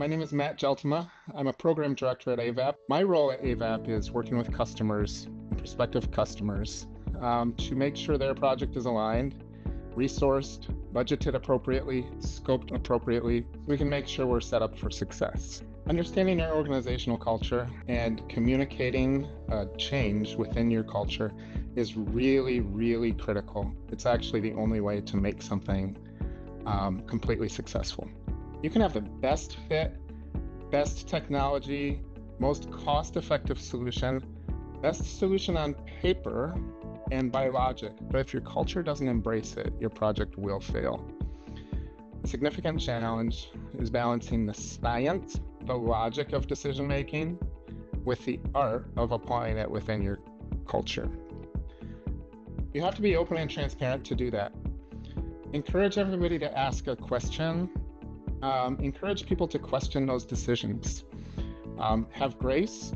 My name is Matt Jeltema. I'm a program director at Avaap. My role at Avaap is working with customers, prospective customers, to make sure their project is aligned, resourced, budgeted appropriately, scoped appropriately, so we can make sure we're set up for success. Understanding your organizational culture and communicating change within your culture is really, really critical. It's actually the only way to make something completely successful. You can have the best fit, best technology, most cost-effective solution, best solution on paper and by logic, but if your culture doesn't embrace it, your project will fail. A significant challenge is balancing the science, the logic of decision-making, with the art of applying it within your culture. You have to be open and transparent to do that. Encourage everybody to ask a question. Encourage people to question those decisions. Have grace.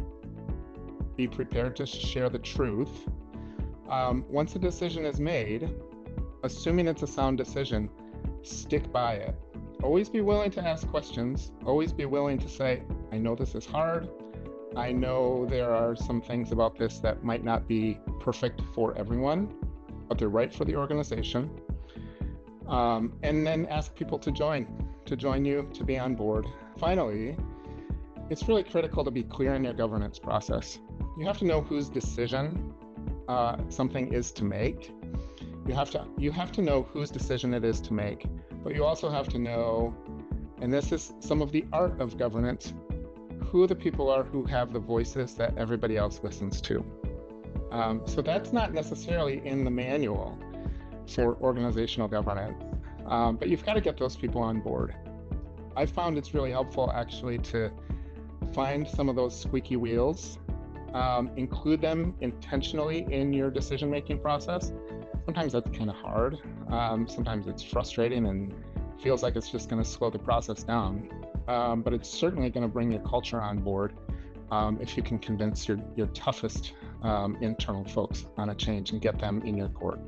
Be prepared to share the truth. Once a decision is made, assuming it's a sound decision, stick by it. Always be willing to ask questions. Always be willing to say, I know this is hard. I know there are some things about this that might not be perfect for everyone, but they're right for the organization. And then ask people to join you, to be on board. Finally, it's really critical to be clear in your governance process. You have to know whose decision something is to make. You have to know whose decision it is to make, but you also have to know, and this is some of the art of governance, who the people are who have the voices that everybody else listens to. So that's not necessarily in the manual for organizational governance, but you've got to get those people on board. I found it's really helpful actually to find some of those squeaky wheels, include them intentionally in your decision-making process. Sometimes that's kind of hard. Sometimes it's frustrating and feels like it's just going to slow the process down. But it's certainly going to bring your culture on board if you can convince your toughest internal folks on a change and get them in your court.